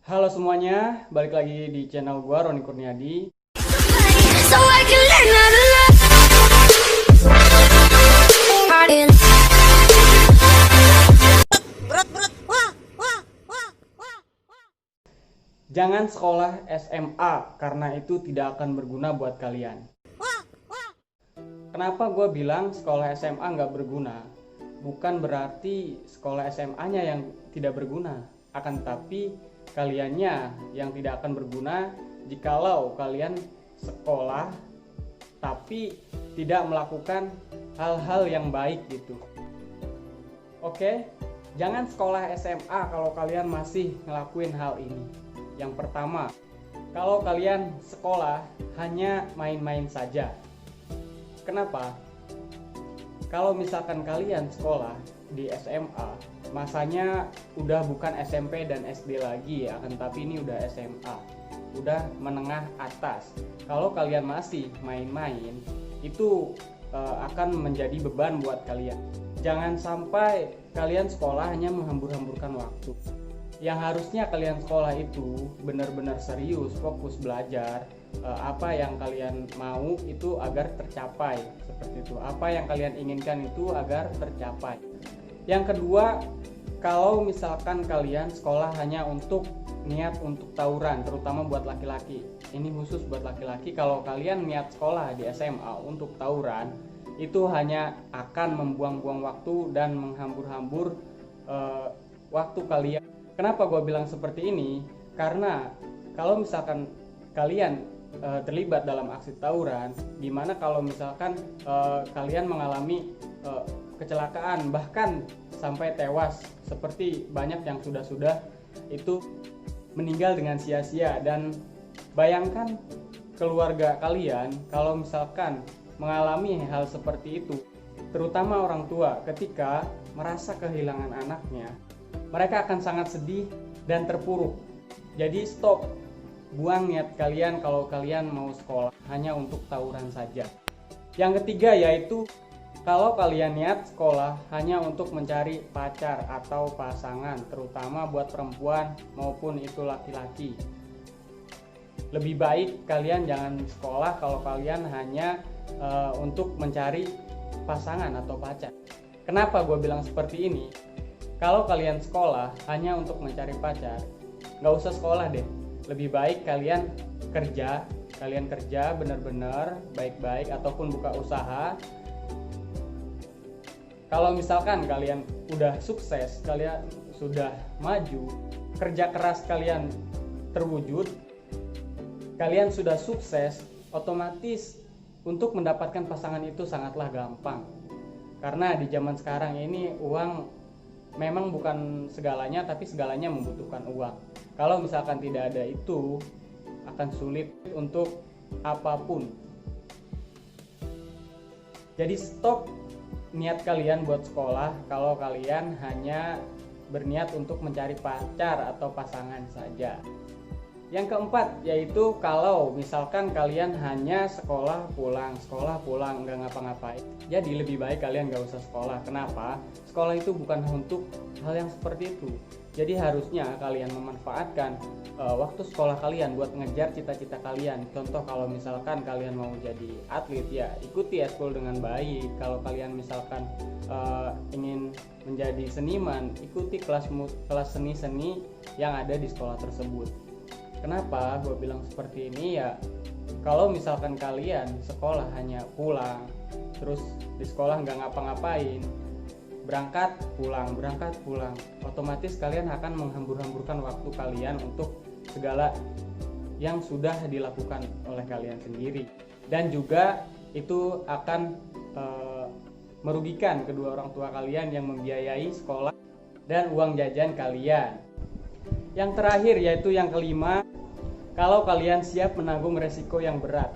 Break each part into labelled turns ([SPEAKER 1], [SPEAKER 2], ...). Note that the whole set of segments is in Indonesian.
[SPEAKER 1] Halo semuanya, balik lagi di channel gua Roni Kurniadi.
[SPEAKER 2] So I can learn how to love.
[SPEAKER 1] Jangan sekolah SMA karena itu tidak akan berguna buat kalian. Kenapa gua bilang sekolah SMA nggak berguna? Bukan berarti sekolah SMA-nya yang tidak berguna, akan tetapi kaliannya yang tidak akan berguna jikalau kalian sekolah tapi tidak melakukan hal-hal yang baik gitu. Oke, jangan sekolah SMA kalau kalian masih ngelakuin hal ini. Yang pertama, kalau kalian sekolah hanya main-main saja. Kenapa? Kalau misalkan kalian sekolah di SMA, masanya udah bukan SMP dan SD lagi ya, akan tapi ini udah SMA, udah menengah atas. Kalau kalian masih main-main, itu akan menjadi beban buat kalian. Jangan sampai kalian sekolah hanya menghambur-hamburkan waktu. Yang harusnya kalian sekolah itu benar-benar serius, fokus belajar. Apa yang kalian mau itu agar tercapai, seperti itu. Apa yang kalian inginkan itu agar tercapai. Yang kedua, kalau misalkan kalian sekolah hanya untuk niat untuk tawuran, terutama buat laki-laki. Ini khusus buat laki-laki. Kalau kalian niat sekolah di SMA untuk tawuran, itu hanya akan membuang-buang waktu dan menghambur-hambur waktu kalian. Kenapa gue bilang seperti ini? Karena kalau misalkan kalian terlibat dalam aksi tawuran, dimana kalau misalkan kalian mengalami kecelakaan bahkan sampai tewas, seperti banyak yang sudah itu meninggal dengan sia-sia. Dan bayangkan keluarga kalian kalau misalkan mengalami hal seperti itu, terutama orang tua ketika merasa kehilangan anaknya, mereka akan sangat sedih dan terpuruk. Jadi stop, buang niat kalian kalau kalian mau sekolah hanya untuk tawuran saja. Yang ketiga yaitu kalau kalian niat sekolah hanya untuk mencari pacar atau pasangan, terutama buat perempuan maupun itu laki-laki. Lebih baik kalian jangan sekolah kalau kalian hanya untuk mencari pasangan atau pacar. Kenapa gue bilang seperti ini? Kalau kalian sekolah hanya untuk mencari pacar, nggak usah sekolah deh. Lebih baik kalian kerja benar-benar baik-baik ataupun buka usaha. Kalau misalkan kalian udah sukses, kalian sudah maju, kerja keras kalian terwujud, kalian sudah sukses, otomatis untuk mendapatkan pasangan itu sangatlah gampang. Karena di zaman sekarang ini uang memang bukan segalanya, tapi segalanya membutuhkan uang. Kalau misalkan tidak ada itu, akan sulit untuk apapun. Jadi stop niat kalian buat sekolah kalau kalian hanya berniat untuk mencari pacar atau pasangan saja. Yang keempat yaitu kalau misalkan kalian hanya sekolah pulang, nggak ngapa-ngapain. Jadi lebih baik kalian nggak usah sekolah. Kenapa? Sekolah itu bukan untuk hal yang seperti itu. Jadi harusnya kalian memanfaatkan waktu sekolah kalian buat ngejar cita-cita kalian. Contoh kalau misalkan kalian mau jadi atlet, ya ikuti eskul dengan baik. Kalau kalian misalkan ingin menjadi seniman, ikuti kelas seni-seni yang ada di sekolah tersebut. Kenapa gue bilang seperti ini ya? Kalau misalkan kalian sekolah hanya pulang, terus di sekolah nggak ngapa-ngapain, berangkat pulang, otomatis kalian akan menghambur-hamburkan waktu kalian untuk segala yang sudah dilakukan oleh kalian sendiri. Dan juga itu akan merugikan kedua orang tua kalian yang membiayai sekolah dan uang jajan kalian. Yang terakhir yaitu yang kelima, kalau kalian siap menanggung resiko yang berat.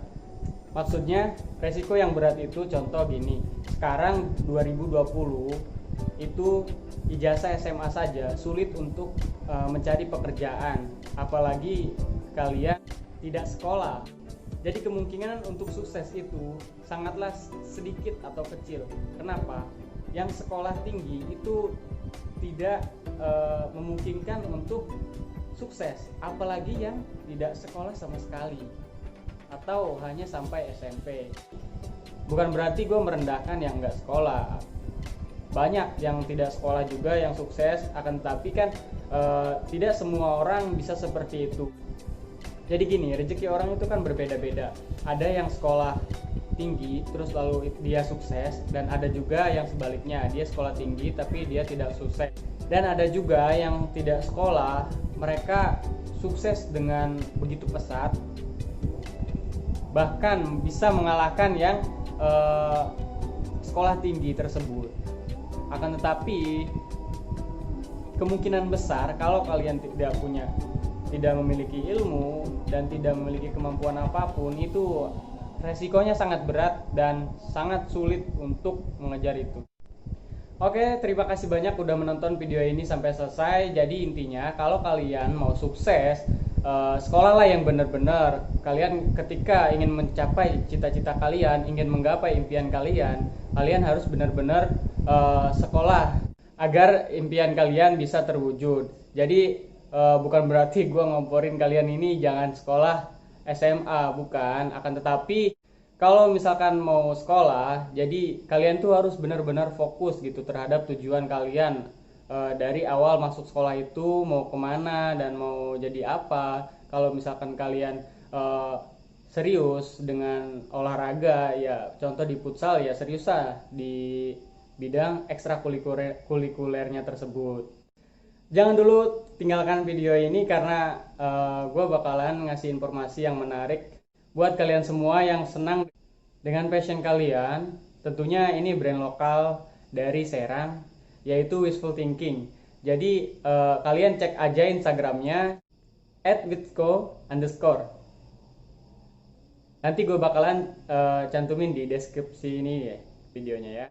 [SPEAKER 1] Maksudnya resiko yang berat itu contoh gini, sekarang 2020 itu ijazah SMA saja sulit untuk mencari pekerjaan, apalagi kalian tidak sekolah. Jadi kemungkinan untuk sukses itu sangatlah sedikit atau kecil. Kenapa? Yang sekolah tinggi itu tidak memungkinkan untuk sukses, apalagi yang tidak sekolah sama sekali atau hanya sampai SMP. Bukan berarti gue merendahkan yang nggak sekolah. Banyak yang tidak sekolah juga yang sukses, akan tetapi kan tidak semua orang bisa seperti itu. Jadi gini, rezeki orang itu kan berbeda-beda. Ada yang sekolah tinggi terus lalu dia sukses, dan ada juga yang sebaliknya, dia sekolah tinggi tapi dia tidak sukses. Dan ada juga yang tidak sekolah, mereka sukses dengan begitu pesat, bahkan bisa mengalahkan yang sekolah tinggi tersebut. Akan tetapi kemungkinan besar kalau kalian tidak memiliki ilmu dan tidak memiliki kemampuan apapun, itu resikonya sangat berat dan sangat sulit untuk mengejar itu. Oke, terima kasih banyak udah menonton video ini sampai selesai. Jadi intinya kalau kalian mau sukses, sekolahlah yang benar-benar. Kalian ketika ingin mencapai cita-cita kalian, ingin menggapai impian kalian, kalian harus benar-benar sekolah agar impian kalian bisa terwujud. Jadi bukan berarti gue ngomporin kalian ini jangan sekolah SMA, bukan. Akan tetapi kalau misalkan mau sekolah, jadi kalian tuh harus benar-benar fokus gitu terhadap tujuan kalian. Dari awal masuk sekolah itu mau kemana dan mau jadi apa. Kalau misalkan kalian serius dengan olahraga, ya contoh di futsal, ya serius lah di bidang ekstrakurikulernya tersebut. Jangan dulu tinggalkan video ini karena gue bakalan ngasih informasi yang menarik buat kalian semua yang senang dengan passion kalian. Tentunya ini brand lokal dari Serang, yaitu Wishful Thinking. Jadi kalian cek aja Instagramnya @withco_. Nanti gue bakalan cantumin di deskripsi ini ya videonya ya.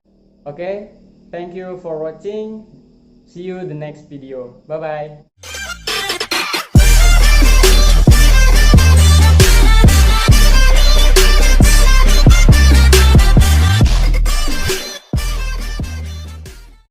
[SPEAKER 1] Oke, thank you for watching. See you the next video. Bye bye.